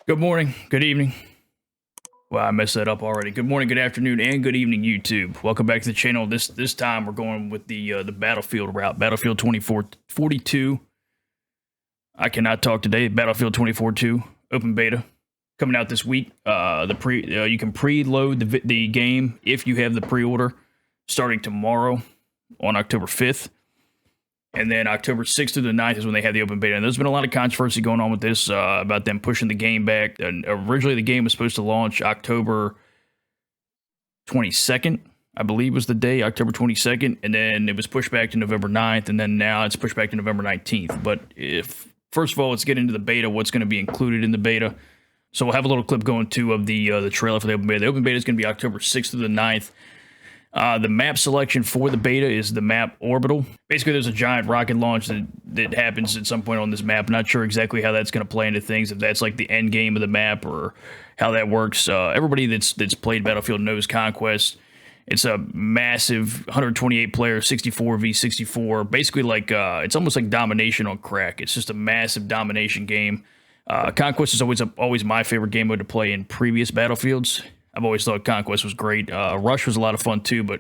Good morning, good evening. Well, I messed that up already. Good morning, good afternoon, and good evening, YouTube. Welcome back to the channel. This time we're going with the Battlefield route, Battlefield 2442. I cannot talk today. Battlefield 2442 open beta coming out this week. You can preload the game if you have the pre-order starting tomorrow on October 5th. And then October 6th through the 9th is when they have the open beta. And there's been a lot of controversy going on with this about them pushing the game back. And originally, the game was supposed to launch October 22nd, I believe was the day, October 22nd. And then it was pushed back to November 9th. And then now it's pushed back to November 19th. But first of all, let's get into the beta, what's going to be included in the beta. So we'll have a little clip going too of the trailer for the open beta. The open beta is going to be October 6th through the 9th. The map selection for the beta is the map Orbital. Basically, there's a giant rocket launch that happens at some point on this map. Not sure exactly how that's going to play into things, if that's like the end game of the map or how that works. Everybody that's played Battlefield knows Conquest. It's a massive 128-player 64v64. Basically, like it's almost like domination on crack. It's just a massive domination game. Conquest is always my favorite game mode to play in previous Battlefields. I've always thought Conquest was great. Rush was a lot of fun too, but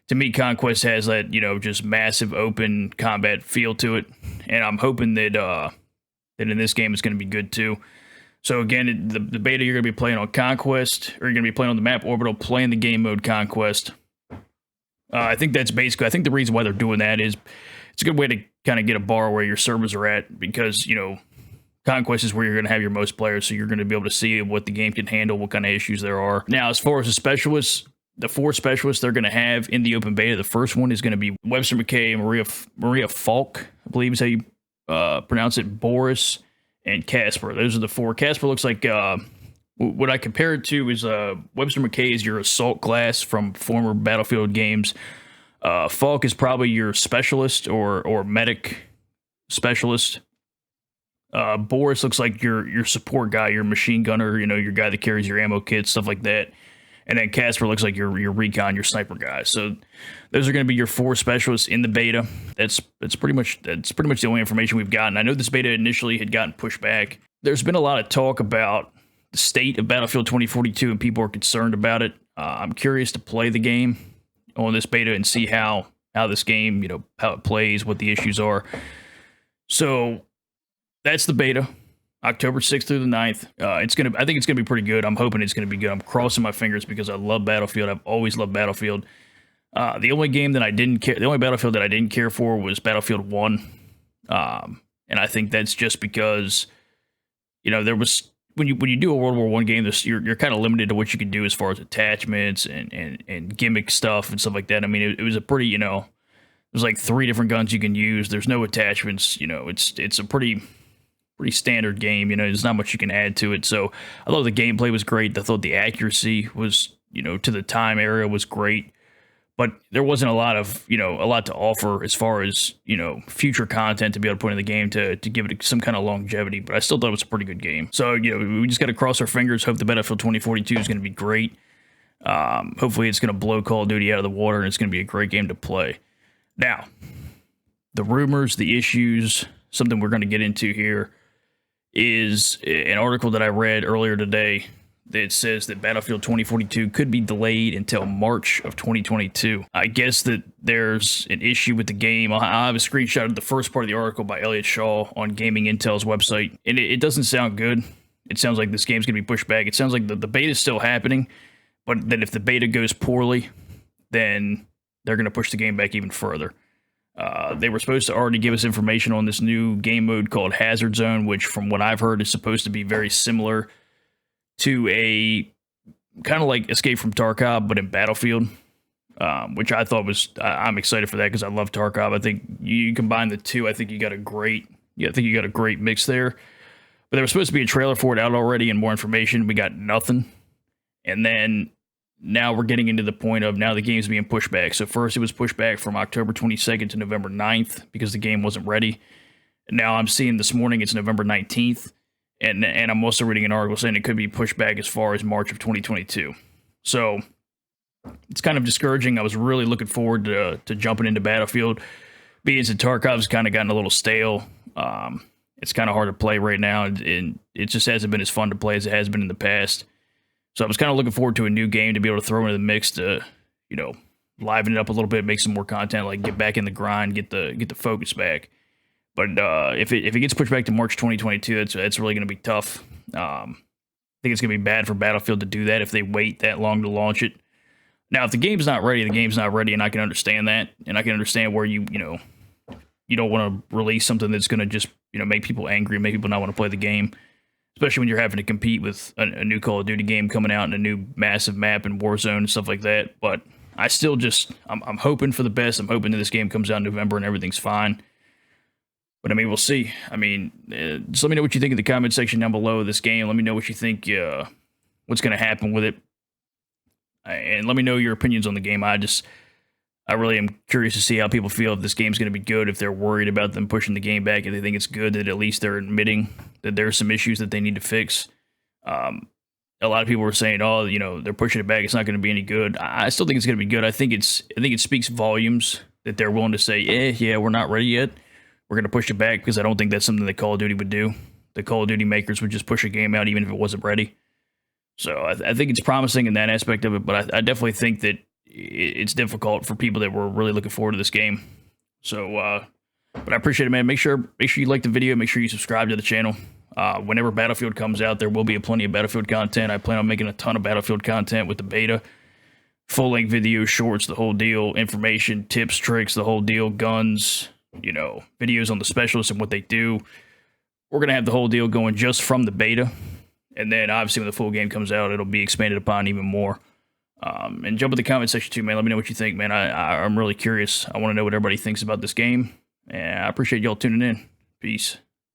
to me, Conquest has that, just massive open combat feel to it. And I'm hoping that in this game it's going to be good too. So again, the beta, you're going to be playing on Conquest, or you're going to be playing on the map Orbital, playing the game mode Conquest. I think that's basically, I think the reason why they're doing that is it's a good way to kind of get a bar where your servers are at, because, Conquest is where you're going to have your most players, so you're going to be able to see what the game can handle, what kind of issues there are. Now, as far as the specialists, the 4 specialists they're going to have in the open beta, the first one is going to be Webster McKay, Maria Falk, I believe is how you pronounce it, Boris, and Casper. Those are the 4. Casper looks like, what I compare it to is Webster McKay is your assault class from former Battlefield games. Falk is probably your specialist or medic specialist. Boris looks like your support guy, your machine gunner, your guy that carries your ammo kits, stuff like that. And then Casper looks like your recon, your sniper guy. So those are going to be your 4 specialists in the beta. That's pretty much the only information we've gotten. I know this beta initially had gotten pushed back. There's been a lot of talk about the state of Battlefield 2042, and people are concerned about it. I'm curious to play the game on this beta and see how this game, how it plays, what the issues are. So that's the beta, October 6th through the 9th. I think it's gonna be pretty good. I'm hoping it's gonna be good. I'm crossing my fingers because I love Battlefield. I've always loved Battlefield. The only Battlefield that I didn't care for was Battlefield 1. And I think that's just because, there was, when you do a World War I game, you're kind of limited to what you can do as far as attachments and gimmick stuff and stuff like that. I mean, it was a pretty, there's like 3 different guns you can use. There's no attachments. It's a pretty standard game. There's not much you can add to it. So I thought the gameplay was great. I thought the accuracy was, to the time area was great, but there wasn't a lot to offer as far as, future content to be able to put in the game to give it some kind of longevity. But I still thought it was a pretty good game. So, we just got to cross our fingers, hope the Battlefield 2042 is going to be great. Hopefully it's going to blow Call of Duty out of the water, and it's going to be a great game to play. Now, the rumors, the issues, something we're going to get into here is an article that I read earlier today that says that Battlefield 2042 could be delayed until March of 2022. I guess that there's an issue with the game. I have a screenshot of the first part of the article by Elliot Shaw on Gaming Intel's website, and it doesn't sound good. It sounds like this game's going to be pushed back. It sounds like the beta is still happening, but that if the beta goes poorly, then they're going to push the game back even further. They were supposed to already give us information on this new game mode called Hazard Zone, which from what I've heard is supposed to be very similar to a kind of like Escape from Tarkov, but in Battlefield, which I thought was, I'm excited for that because I love Tarkov. I think you combine the two, I think you got a great mix there. But there was supposed to be a trailer for it out already and more information. We got nothing. And then now we're getting into the point of now the game's being pushed back. So first it was pushed back from October 22nd to November 9th because the game wasn't ready. And now I'm seeing this morning it's November 19th. And I'm also reading an article saying it could be pushed back as far as March of 2022. So it's kind of discouraging. I was really looking forward to jumping into Battlefield. Being that Tarkov's kind of gotten a little stale. It's kind of hard to play right now, and it just hasn't been as fun to play as it has been in the past. So I was kind of looking forward to a new game to be able to throw into the mix to, you know, liven it up a little bit, make some more content, like get back in the grind, get the focus back. But if it gets pushed back to March 2022, that's really going to be tough. I think it's going to be bad for Battlefield to do that if they wait that long to launch it. Now, if the game's not ready, the game's not ready, and I can understand that, and I can understand where you don't want to release something that's going to just make people angry, make people not want to play the game, especially when you're having to compete with a new Call of Duty game coming out and a new massive map and Warzone and stuff like that. But I still I'm hoping for the best. I'm hoping that this game comes out in November and everything's fine. But I mean, we'll see. I mean, just let me know what you think in the comment section down below of this game. Let me know what you think, what's going to happen with it. And let me know your opinions on the game. I really am curious to see how people feel if this game's going to be good, if they're worried about them pushing the game back, if they think it's good, that at least they're admitting that there are some issues that they need to fix. A lot of people were saying, oh, they're pushing it back, it's not going to be any good. I still think it's going to be good. I think it speaks volumes that they're willing to say, yeah, we're not ready yet. We're going to push it back, because I don't think that's something that Call of Duty would do. The Call of Duty makers would just push a game out even if it wasn't ready. So I think it's promising in that aspect of it, but I definitely think that it's difficult for people that were really looking forward to this game. So, but I appreciate it, man. Make sure you like the video. Make sure you subscribe to the channel. Whenever Battlefield comes out, there will be plenty of Battlefield content. I plan on making a ton of Battlefield content with the beta. Full-length videos, shorts, the whole deal. Information, tips, tricks, the whole deal. Guns, videos on the specialists and what they do. We're going to have the whole deal going just from the beta. And then, obviously, when the full game comes out, it'll be expanded upon even more. And jump in the comment section, too, man. Let me know what you think, man. I'm really curious. I want to know what everybody thinks about this game. And I appreciate y'all tuning in. Peace.